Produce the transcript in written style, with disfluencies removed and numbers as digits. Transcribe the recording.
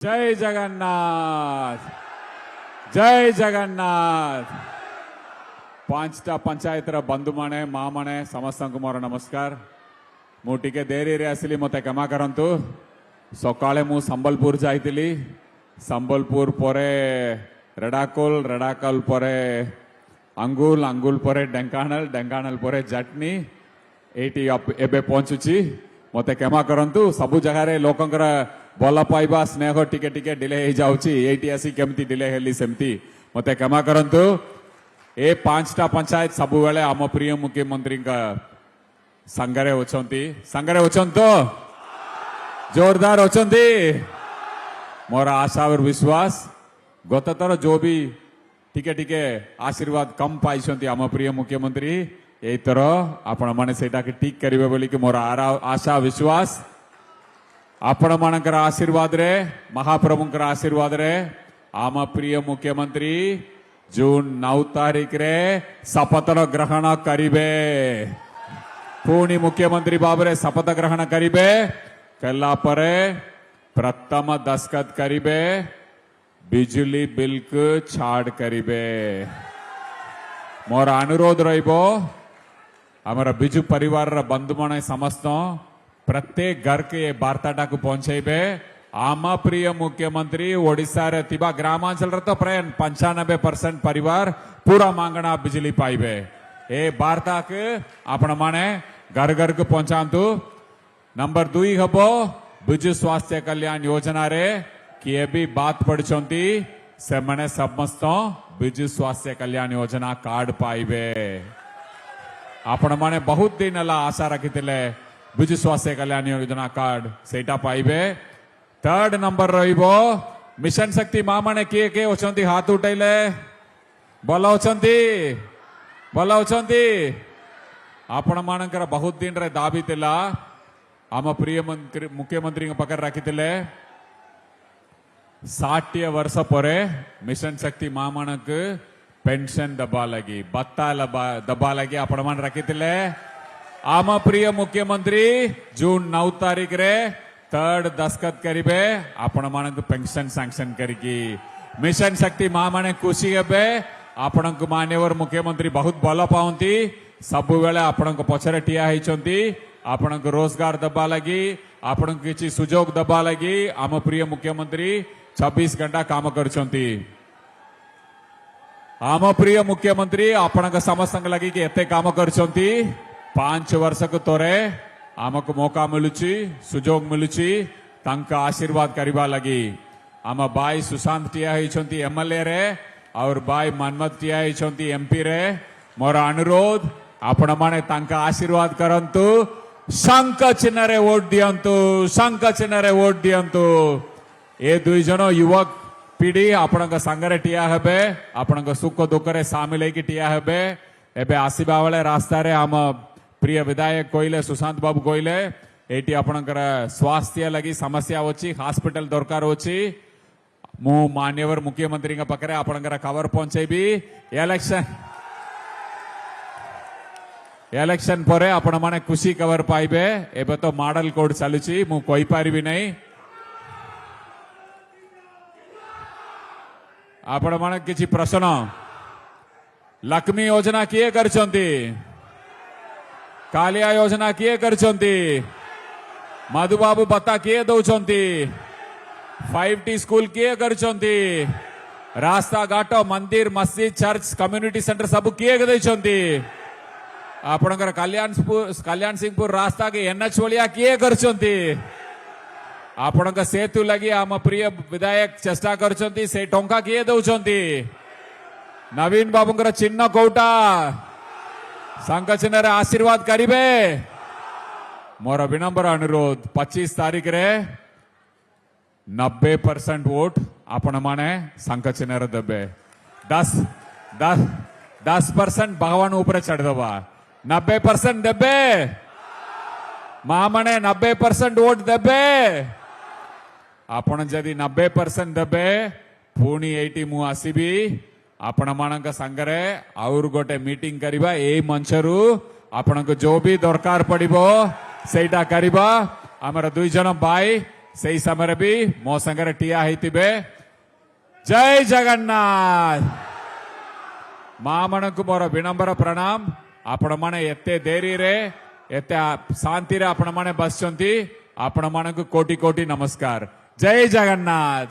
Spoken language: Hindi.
जय जगन्नाथ जय जगन्नाथ पांचटा पंचायतर बंधु माने माँ माने समस्त को मोर नमस्कार मु टिके देरी रे आसिली मते क्षमा करंतु सकाळे मु संबलपुर जाइतिली संबलपुर परे रेडाकोल परे अंगुल परे ढेंकानाल परे जटनी एटी एबे पहुंचुची मते क्षमा करंतु सबु जगह रे लोकंकर भल पाइबा स्नेह टिके टिके डिले हो जाउची एटी आसी केमती डिले हेली सेमती मते क्षमा करंतु ए पांचटा पंचायत सबु बेले आम प्रिय मुख्यमंत्री का संगरे होचंतो जोरदार होचंती मोर आशा और विश्वास गत थर जो भी टिके टिके आशीर्वाद कम पाई आम प्रिय मुख्यमंत्री यही थर आपण माने सेटा के ठीक करिवे बोली कि मोर आशा विश्वास आपण मानकर आशीर्वाद रे महाप्रभुंकर आशीर्वाद रे आम प्रिय मुख्यमंत्री जून 9 तारीख रे शपथ ग्रहण करिवे पुणी मुख्यमंत्री बाबरे शपथ ग्रहण करिवे कला परे प्रथम दस्तखत करिवे बिजली बिल को छाड़ करिवे मोर अनुरोध रहिबो आमर बिजु परिवार बंधु माने समस्त प्रत्येक घर के वार्ताटा को पहुंचे आम प्रिय मुख्यमंत्री ओडिशा रे थिबा ग्रामांचल तो प्राय 95% परिवार पूरा मांगना बिजली पाइबे ए वार्ता के आपण माने घर घर को पहुंचातु नंबर 2 हबो बिजु स्वास्थ्य कल्याण योजना रे किए भी बात पड़चंती से मने समस्त बिजु स्वास्थ्य कल्याण योजना कार्ड पाइबे आपण माने बहुत दिन ला आशा रखिथिले बिजु स्वास्थ्य कल्याण योजना कार्ड सेटा पाइबे थर्ड नंबर रहिबो मिशन शक्ति माँ माने किए होचंती हाथ उठैले बोला होचंती आपण मानकर बहुत दिन रे दाबी तिला आम प्रिय मुख्यमंत्री पकड़ रखिथिले 60 वर्ष परे मिशन शक्ति माँ मानक पेंशन दबा लगी बत्ता दबा लगी आपण मान रखिथिले आम प्रिय मुख्यमंत्री जून 9 तारीख रे थर्ड दस्तखत करिबे आपण मानक पेंशन सैंक्शन करिकी मिशन शक्ति माँ माने खुशी हेबे आपण मान्यवर मुख्यमंत्री बहुत भल पाउंती सबु बेले आपण पछरे ठिया होइचंती आपण रोजगार दबा लगी आपण किछि सुजोग दबा लगी आम प्रिय मुख्यमंत्री 26 घंटा काम करचंती आम प्रिय मुख्यमंत्री आपण समस्त लगी कि एते काम करचंती 5 वर्ष को तोरे आमको मौका मिलुची सुजोग मिलुची तांका आशीर्वाद करिबा लगी आम बाई सुशांत टिया होइचंती एमएलए रे और बाई मनमत टिया होइचंती एमपी रे मोर अनुरोध आपण माने तांका आशीर्वाद करंतु शंख चिन्ह रे वोट दियंतु ए दुई जन युवक पीढ़ी आपण संगरे टिया हेबे आपण सुख दुख रे सामिल होइकी टिया हेबे एबे आसीबा बेले रास्ता रे आम प्रिय विधायक कहले सुशांत बाबू कहले एटी आपणकर स्वास्थ्य लगी समस्या होची हॉस्पिटल दरकार होची मु मान्यवर मुख्यमंत्री का पकरे आपणकर खबर पहुंचेबी इलेक्शन परे आपण माने खुशी खबर पाइबे एबे तो मॉडल कोड चलुची मु कोई पारिबी नहीं आपण माने किछि प्रश्न लक्ष्मी योजना किए करचंती कालिया योजना किए करचंती मधुबाबू भत्ता किए दौचंती 5T स्कूल किए करचंती रास्ता घाट मंदिर मस्जिद चर्च कम्युनिटी सेंटर सब किए देचंती आपणकर कल्याण सिंहपुर रास्ता के NH वलिया किए करचंती आपणक सेतु लगी आम प्रिय विधायक चेष्टा करचंती से टंका किए दौचंती नवीन बाबूंकर चिन्ह कोटा शंख चिन्ह आशीर्वाद करिबे मोर विनम्र अनुरोध 25 तारीख रे 90% वोट आपण माने शंख चिन्ह देबे 10% भगवान ऊपर चढ़ दबा 90% देबे माँ माने 90% वोट देबे आपण जदि 90% देबे पुणी एटी मु आसीबी आपण मानक संगरे और गोटे मीटिंग करिबा ए मंचरू आपण जो भी दरकार पड़िबो सेटा करिबा हमर दुई जन भाई से समय भी मो संगे टिया होइतिबे जय जगन्नाथ मां मनकु मोर विनम्र प्रणाम आपण माने एते देरी रे एते शांति रे आपण माने बसचंती आपण मानकु कोटि कोटि नमस्कार जय जगन्नाथ।